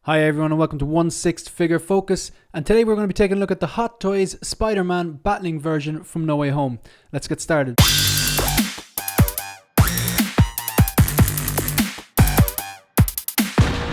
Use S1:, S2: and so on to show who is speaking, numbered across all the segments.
S1: Hi everyone and welcome to 1/6 Figure Focus, and today we're going to be taking a look at the Hot Toys Spider-Man battling version from No Way Home. Let's get started.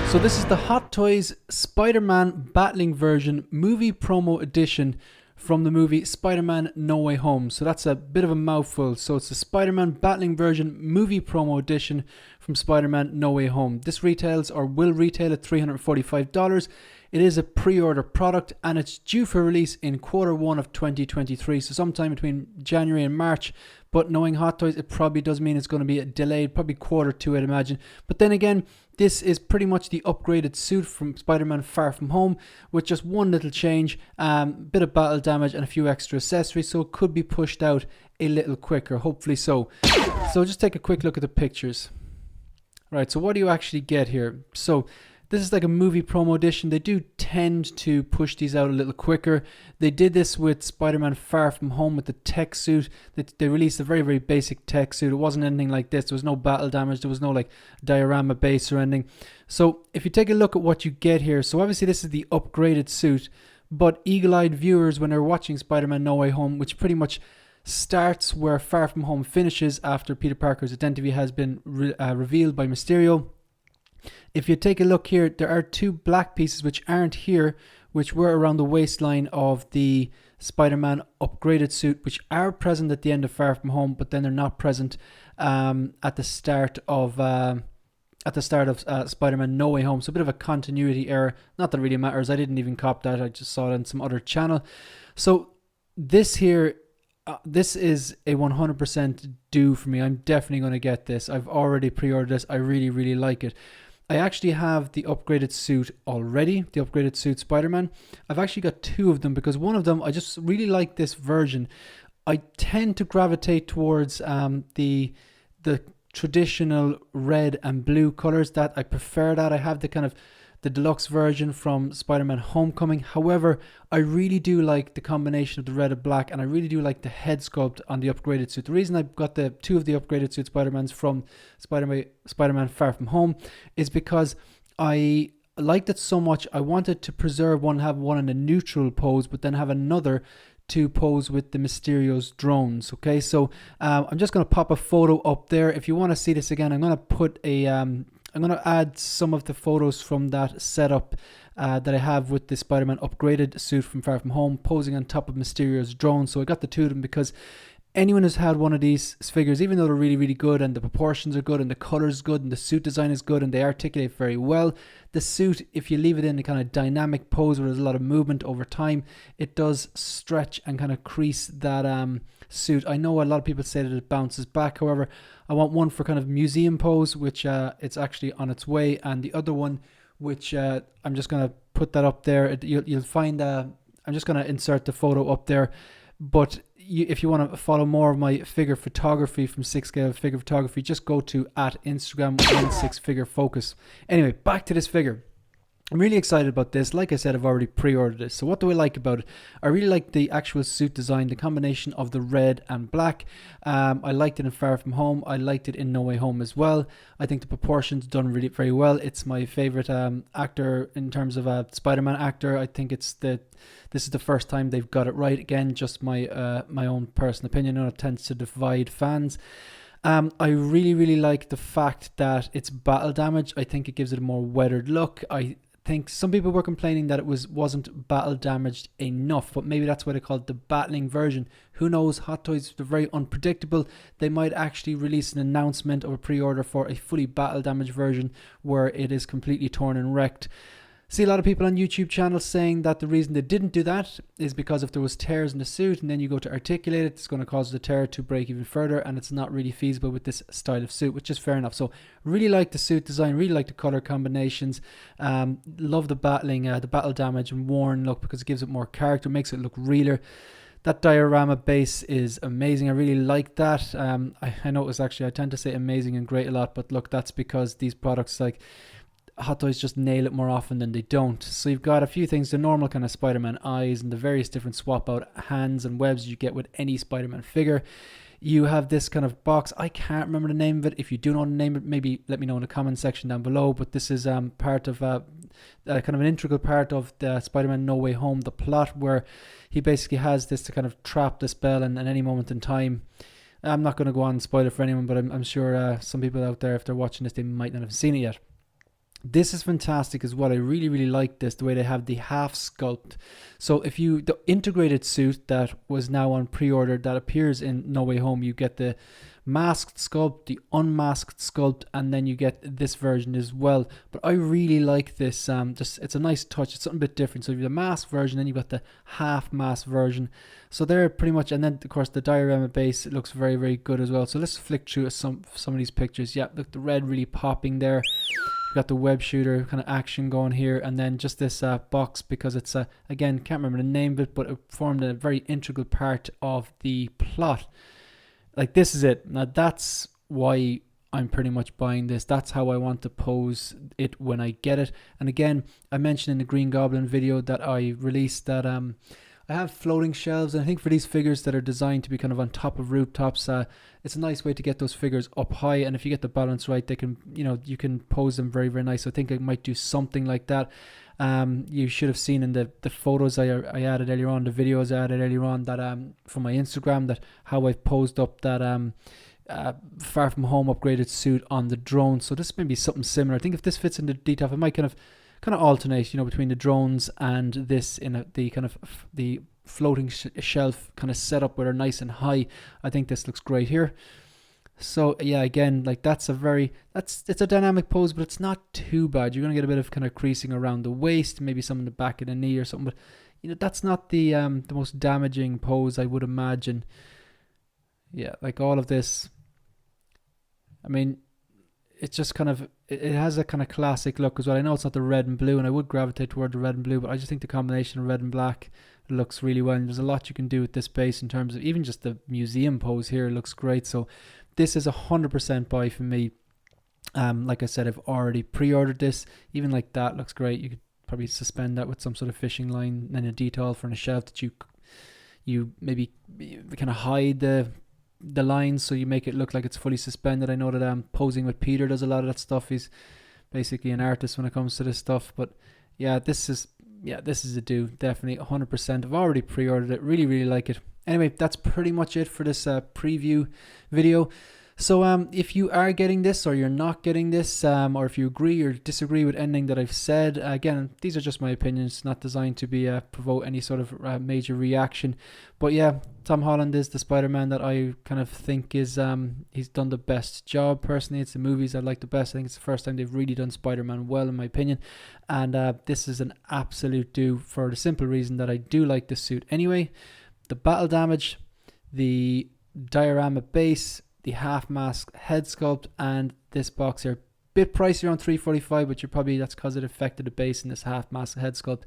S1: So this is the Hot Toys Spider-Man battling version movie promo edition from the movie Spider-Man No Way Home. So that's a bit of a mouthful. So it's the Spider-Man battling version movie promo edition from Spider-Man No Way Home. This retails or will retail at $345. It is a pre-order product and it's due for release in Q1 of 2023. So sometime between January and March. But knowing Hot Toys, it probably does mean it's going to be delayed, probably Q2, I'd imagine. But then again, this is pretty much the upgraded suit from Spider-Man Far From Home with just one little change, bit of battle damage and a few extra accessories, so it could be pushed out a little quicker, hopefully so. So just take a quick look at the pictures. Right, so what do you actually get here? So this is like a movie promo edition. They do tend to push these out a little quicker. They did this with Spider-Man Far From Home with the tech suit. They released a very, very basic tech suit. It wasn't anything like this. There was no battle damage. There was no like diorama base or anything. So if you take a look at what you get here, so obviously this is the upgraded suit, but eagle-eyed viewers when they're watching Spider-Man No Way Home, which pretty much starts where Far From Home finishes after Peter Parker's identity has been revealed by Mysterio. If you take a look here, there are two black pieces which aren't here, which were around the waistline of the Spider-Man upgraded suit, which are present at the end of Far From Home, but then they're not present at the start of Spider-Man No Way Home. So a bit of a continuity error. Not that it really matters. I didn't even cop that. I just saw it on some other channel. So this here, this is a 100% due for me. I'm definitely going to get this. I've already pre-ordered this. I really, really like it. I actually have the upgraded suit already, the upgraded suit Spider-Man. I've actually got two of them because one of them, I just really like this version. I tend to gravitate towards the traditional red and blue colors. That I prefer that. I have the kind of the deluxe version from Spider-Man Homecoming. However, I really do like the combination of the red and black, and I really do like the head sculpt on the upgraded suit. The reason I've got the two of the upgraded suit Spider-Mans from Spider-Man Far From Home is because I liked it so much. I wanted to preserve one, have one in a neutral pose, but then have another to pose with the Mysterio's drones. Okay, so I'm just going to pop a photo up there. If you want to see this again, I'm going to put I'm going to add some of the photos from that setup that I have with the Spider-Man upgraded suit from Far From Home posing on top of Mysterio's drone. So I got the two of them because anyone who's had one of these figures, even though they're really, really good and the proportions are good and the colors good and the suit design is good and they articulate very well, the suit, if you leave it in a kind of dynamic pose where there's a lot of movement over time, it does stretch and kind of crease that suit. I know a lot of people say that it bounces back. However, I want one for kind of museum pose, which it's actually on its way, and the other one, which I'm just going to put that up there. You'll find I'm just going to insert the photo up there, but if you want to follow more of my figure photography from 6Scale Figure Photography, just go to @Instagram 16figurefocus. Anyway, back to this figure. I'm really excited about this. Like I said, I've already pre-ordered this. So what do I like about it? I really like the actual suit design, the combination of the red and black. I liked it in Far From Home. I liked it in No Way Home as well. I think the proportions done really very well. It's my favorite actor in terms of a Spider-Man actor. I think this is the first time they've got it right. Again, just my own personal opinion. I know it tends to divide fans. I really, really like the fact that it's battle damage. I think it gives it a more weathered look. I think some people were complaining that it wasn't battle damaged enough, but maybe that's why they call it the battling version. Who knows? Hot Toys, they're very unpredictable. They might actually release an announcement or a pre-order for a fully battle damaged version where it is completely torn and wrecked. See a lot of people on YouTube channels saying that the reason they didn't do that is because if there was tears in the suit and then you go to articulate it, it's going to cause the tear to break even further, and it's not really feasible with this style of suit, which is fair enough. So really like the suit design, really like the color combinations, love the battle damage and worn look because it gives it more character, makes it look realer. That diorama base is amazing. I really like that. I know it was actually, I tend to say amazing and great a lot, but look, that's because these products like Hot Toys just nail it more often than they don't. So you've got a few things, the normal kind of Spider-Man eyes and the various different swap out hands and webs you get with any Spider-Man figure. You have this kind of box. I can't remember the name of it. If you do know the name of it, maybe let me know in the comment section down below. But this is part of kind of an integral part of the Spider-Man No Way Home, the plot where he basically has this to kind of trap the spell, and at any moment in time, I'm not going to go on and spoil it for anyone, but I'm sure some people out there, if they're watching this, they might not have seen it yet. This is fantastic as well. I really, really like this, the way they have the half sculpt. So if you, the integrated suit that was now on pre-order that appears in No Way Home, you get the masked sculpt, the unmasked sculpt, and then you get this version as well. But I really like this. Just it's a nice touch. It's something a bit different. So you have the masked version, then you've got the half masked version. So they're pretty much, and then of course the diorama base, it looks very, very good as well. So let's flick through some of these pictures. Yeah, look, the red really popping there. We've got the web shooter kind of action going here, and then just this box, because it's again, can't remember the name of it, but it formed a very integral part of the plot. Like, this is it. Now that's why I'm pretty much buying this. That's how I want to pose it when I get it. And again, I mentioned in the Green Goblin video that I released that I have floating shelves, and I think for these figures that are designed to be kind of on top of rooftops, it's a nice way to get those figures up high, and if you get the balance right, they can, you can pose them very, very nice. So I think I might do something like that. You should have seen in the photos I added earlier on, the videos I added earlier on, that from my Instagram, that how I've posed up that Far From Home upgraded suit on the drone. So this may be something similar. I think if this fits into detail, I might kind of alternate, between the drones and this in the kind of the floating shelf kind of setup where they're nice and high. I think this looks great here. So yeah, again, like it's a dynamic pose, but it's not too bad. You're gonna get a bit of kind of creasing around the waist, maybe some in the back of the knee or something, but that's not the most damaging pose, I would imagine. Yeah, like all of this, I mean, it's just kind of, it has a kind of classic look as well. I know it's not the red and blue, and I would gravitate toward the red and blue, but I just think the combination of red and black looks really well. And there's a lot you can do with this base in terms of even just the museum pose here. It looks great. So this is 100% buy for me. Like I said, I've already pre-ordered this. Even like that looks great. You could probably suspend that with some sort of fishing line and a detail for on a shelf that you maybe kind of hide the lines, so you make it look like it's fully suspended. I know that Posing with Peter does a lot of that stuff. He's basically an artist when it comes to this stuff. But yeah, this is a do, definitely 100%. I've already pre-ordered it. Really, really like it. Anyway, that's pretty much it for this preview video. So if you are getting this or you're not getting this, or if you agree or disagree with anything that I've said, again, these are just my opinions, not designed to be provoke any sort of major reaction. But yeah, Tom Holland is the Spider-Man that I kind of think is he's done the best job. Personally, it's the movies I like the best. I think it's the first time they've really done Spider-Man well, in my opinion. And this is an absolute do, for the simple reason that I do like this suit anyway. The battle damage, the diorama base, the half mask head sculpt, and this box here, bit pricey, around $345, but that's because it affected the base in this half mask head sculpt.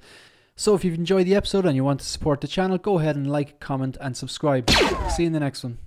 S1: So if you've enjoyed the episode and you want to support the channel, go ahead and like, comment and subscribe. See you in the next one.